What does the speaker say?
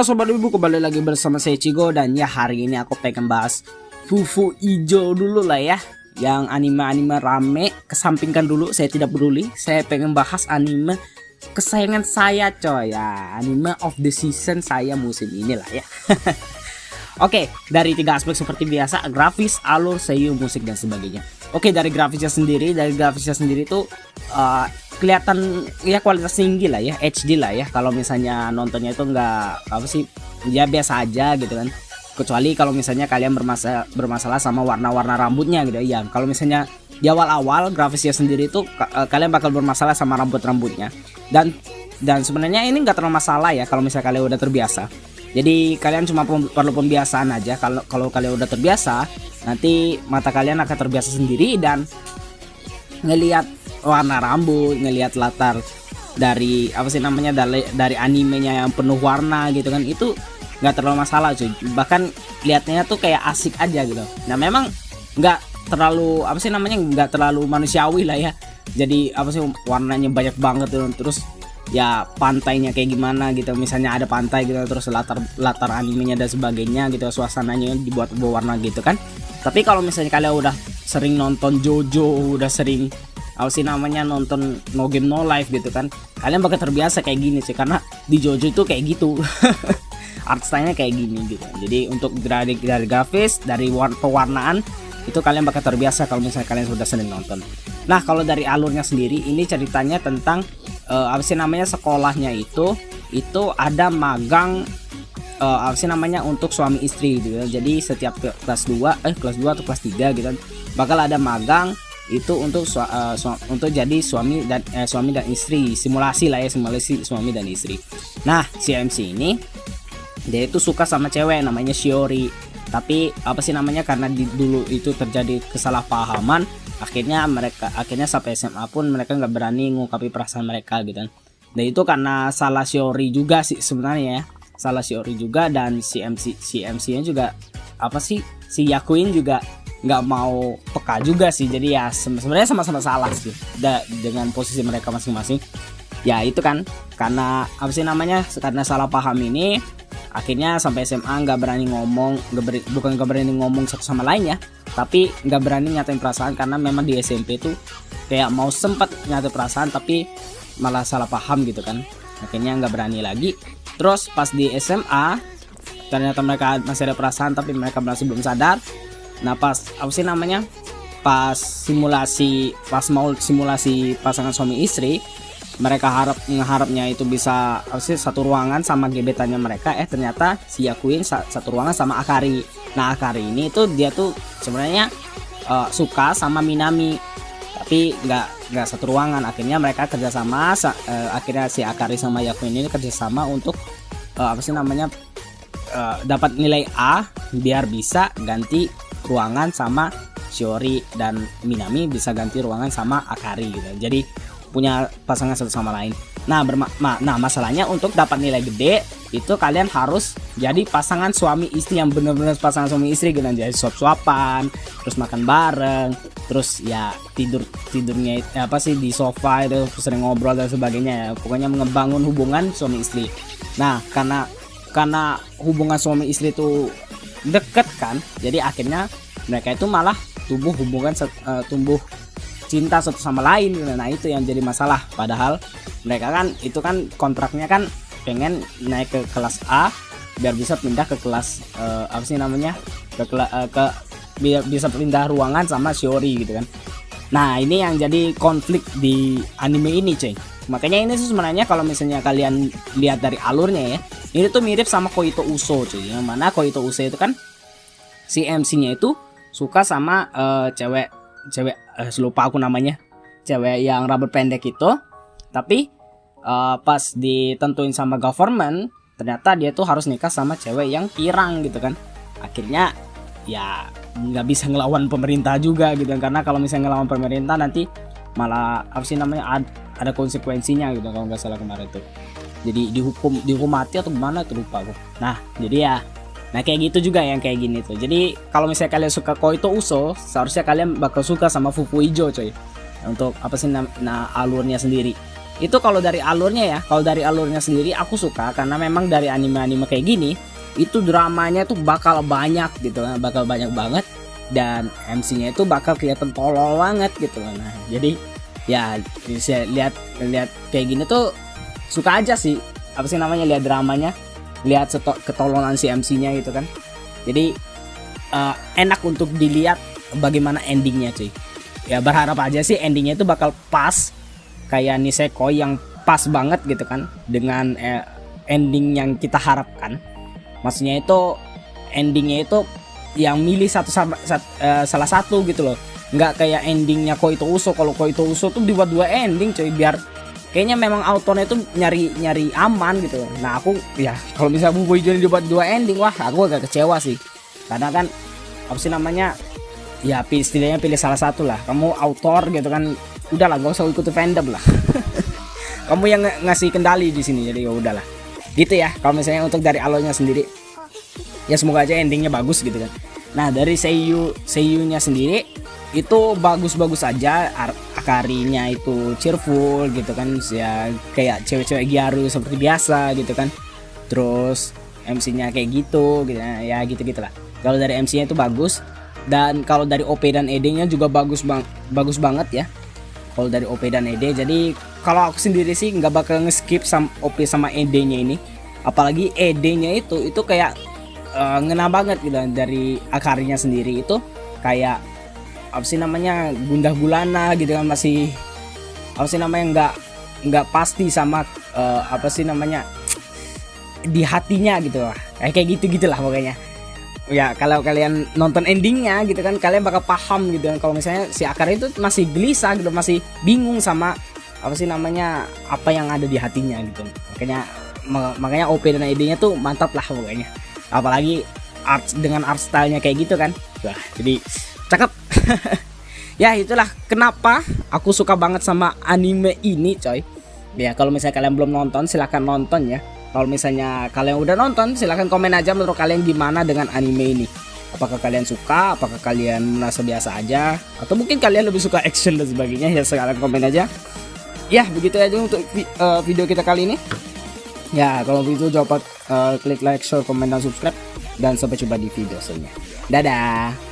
Halo Sobat Wibu, kembali lagi bersama saya Cigo. Dan ya, hari ini aku pengen bahas Fufu Ijo dulu lah ya. Yang anime-anime rame, kesampingkan dulu, saya tidak peduli. Saya pengen bahas anime kesayangan saya coy ya. Anime of the season saya musim ini lah ya. Oke, dari 3 aspek seperti biasa: grafis, alur, seiyuu, musik, dan sebagainya. Oke, dari grafisnya sendiri tuh kelihatan ya kualitas tinggi lah ya, HD lah ya. Kalau misalnya nontonnya itu nggak apa sih, ya biasa aja gitu kan. Kecuali kalau misalnya kalian bermasalah sama warna-warna rambutnya gitu ya. Kalau misalnya di awal-awal grafisnya sendiri itu kalian bakal bermasalah sama rambutnya. Dan sebenarnya ini nggak terlalu masalah ya kalau misalnya kalian udah terbiasa. Jadi kalian cuma perlu pembiasaan aja. Kalau kalian udah terbiasa, nanti mata kalian akan terbiasa sendiri dan ngelihat warna rambut, ngelihat latar dari apa sih namanya, dari animenya yang penuh warna gitu kan, itu nggak terlalu masalah cuy. Bahkan lihatnya tuh kayak asik aja gitu. Nah memang nggak terlalu apa sih namanya, nggak terlalu manusiawi lah ya. Jadi apa sih, warnanya banyak banget tuh. Terus ya pantainya kayak gimana gitu, misalnya ada pantai gitu, terus latar animenya dan sebagainya gitu, suasananya dibuat berwarna gitu kan. Tapi kalau misalnya kalian udah sering nonton JoJo, udah sering apa sih namanya nonton No Game No Life gitu kan, kalian bakal terbiasa kayak gini sih, karena di JoJo itu kayak gitu. Art style-nya kayak gini gitu. Jadi untuk dari grafis, dari pewarnaan itu kalian bakal terbiasa kalau misalnya kalian sudah sering nonton. Nah kalau dari alurnya sendiri, ini ceritanya tentang apa sih namanya, sekolahnya itu ada magang apa sih namanya untuk suami istri gitu ya. Jadi setiap kelas 2 atau kelas 3 gitu kan, bakal ada magang itu untuk jadi suami dan istri, simulasi lah ya, simulasi suami dan istri. Nah si MC ini dia itu suka sama cewek namanya Shiori, tapi apa sih namanya, karena dulu itu terjadi kesalahpahaman, akhirnya sampai SMA pun mereka nggak berani ngungkapi perasaan mereka gitu kan. Dan itu karena salah Shiori juga sih sebenarnya ya, salah Shiori juga. Dan si MC-nya juga apa sih, si Yakuin juga nggak mau peka juga sih. Jadi ya sebenarnya sama-sama salah sih dengan posisi mereka masing-masing. Ya itu kan karena apa sih namanya, karena salah paham ini, akhirnya sampai SMA nggak berani ngomong, bukan nggak berani ngomong satu sama lain ya, tapi nggak berani nyatain perasaan. Karena memang di SMP tuh kayak mau sempat nyatain perasaan tapi malah salah paham gitu kan, akhirnya nggak berani lagi. Terus pas di SMA ternyata mereka masih ada perasaan tapi mereka masih belum sadar. Nah pas apa sih namanya, pas mau simulasi pasangan suami istri, mereka ngeharapnya itu bisa apa sih, satu ruangan sama gebetannya mereka. Ternyata si Yakuin satu ruangan sama Akari. Nah Akari ini tuh dia tuh sebenarnya suka sama Minami, tapi nggak satu ruangan. Akhirnya mereka kerjasama, akhirnya si Akari sama Yakuin ini kerjasama untuk apa sih namanya, dapat nilai A biar bisa ganti ruangan sama Shiori, dan Minami bisa ganti ruangan sama Akari gitu. Jadi punya pasangan satu sama lain. Nah masalahnya untuk dapat nilai gede itu kalian harus jadi pasangan suami istri yang benar-benar pasangan suami istri gitu. Jadi suap-suapan, terus makan bareng, terus ya tidurnya apa sih di sofa itu, sering ngobrol dan sebagainya ya. Pokoknya membangun hubungan suami istri. Nah karena hubungan suami istri itu deket kan, jadi akhirnya mereka itu malah tumbuh cinta satu sama lain. Nah itu yang jadi masalah. Padahal mereka kan itu kan kontraknya kan pengen naik ke kelas A biar bisa pindah ke kelas apa sih namanya, biar bisa pindah ruangan sama Shiori gitu kan. Nah ini yang jadi konflik di anime ini cuy. Makanya ini sebenarnya kalau misalnya kalian lihat dari alurnya ya, ini tuh mirip sama Koito Uso cuy. Yang mana Koito Uso itu kan si MC-nya itu suka sama cewek lupa aku namanya, cewek yang rambut pendek itu. Tapi pas ditentuin sama government, ternyata dia tuh harus nikah sama cewek yang pirang gitu kan. Akhirnya ya nggak bisa ngelawan pemerintah juga gitu kan, karena kalau misalnya ngelawan pemerintah nanti malah apa sih namanya, ada konsekuensinya gitu kalau nggak salah kemarin tuh. Jadi dihukum mati atau gimana tuh, lupa aku. Nah jadi ya, nah kayak gitu juga yang kayak gini tuh. Jadi kalau misalnya kalian suka Koito Uso, seharusnya kalian bakal suka sama Fufu Ijo coy. Untuk apa sih alurnya sendiri. Itu kalau dari alurnya ya, kalau dari alurnya sendiri aku suka karena memang dari anime-anime kayak gini itu dramanya tuh bakal banyak gitu kan, bakal banyak banget, dan MC-nya itu bakal kelihatan tolol banget gitu kan. Nah, jadi ya bisa lihat kayak gini tuh suka aja sih, apa sih namanya, lihat dramanya, lihat ketololan si MC-nya gitu kan. Jadi enak untuk dilihat bagaimana endingnya cuy. Ya berharap aja sih endingnya itu bakal pas kayak Nisekoi yang pas banget gitu kan dengan ending yang kita harapkan. Maksudnya itu endingnya itu yang milih salah satu gitu loh, nggak kayak endingnya Koito Uso. Kalau Koito Uso tuh dibuat 2 ending coy, biar kayaknya memang autornya itu nyari aman gitu. Nah aku ya kalau misalnya Bubu Hijau dibuat 2 ending, wah aku agak kecewa sih, karena kan apa sih namanya, ya setidaknya pilih salah satu lah. Kamu autor gitu kan, udahlah gak usah ikuti fandom lah. Kamu yang ngasih kendali di sini, jadi ya udahlah gitu ya. Kalau misalnya untuk dari alurnya sendiri ya semoga aja endingnya bagus gitu kan. Nah dari seiyunya sendiri itu bagus-bagus aja, Akarinya itu cheerful gitu kan ya, kayak cewek-cewek gyaru seperti biasa gitu kan. Terus MC-nya kayak gitu ya gitu-gitulah. Kalau dari MC-nya itu bagus, dan kalau dari OP dan ED-nya juga bagus banget ya. Kalau dari OP dan ED, jadi kalau aku sendiri sih nggak bakal nge-skip OP sama ED-nya ini. Apalagi ED-nya itu kayak ngena banget gitu. Dari Akarinya sendiri itu kayak apa sih namanya, gundah gulana gitu kan, masih apa sih namanya, nggak pasti sama apa sih namanya, di hatinya gitu lah, kayak gitu gitulah pokoknya. Ya kalau kalian nonton endingnya gitu kan, kalian bakal paham gitu kan, kalau misalnya si Akari itu masih gelisah gitu, masih bingung sama apa sih namanya, apa yang ada di hatinya gitu. Makanya OP dan ED-nya tuh mantap lah pokoknya. Apalagi dengan art style-nya kayak gitu kan, wah jadi cakep. Ya itulah kenapa aku suka banget sama anime ini coy. Ya kalau misalnya kalian belum nonton, silahkan nonton ya. Kalau misalnya kalian udah nonton, silahkan komen aja menurut kalian gimana dengan anime ini. Apakah kalian suka, apakah kalian merasa biasa aja, atau mungkin kalian lebih suka action dan sebagainya. Ya sekarang komen aja. Ya begitu aja untuk video kita kali ini. Ya kalau begitu jangan lupa klik like, share, komen, dan subscribe. Dan sampai jumpa di video selanjutnya. Dadah.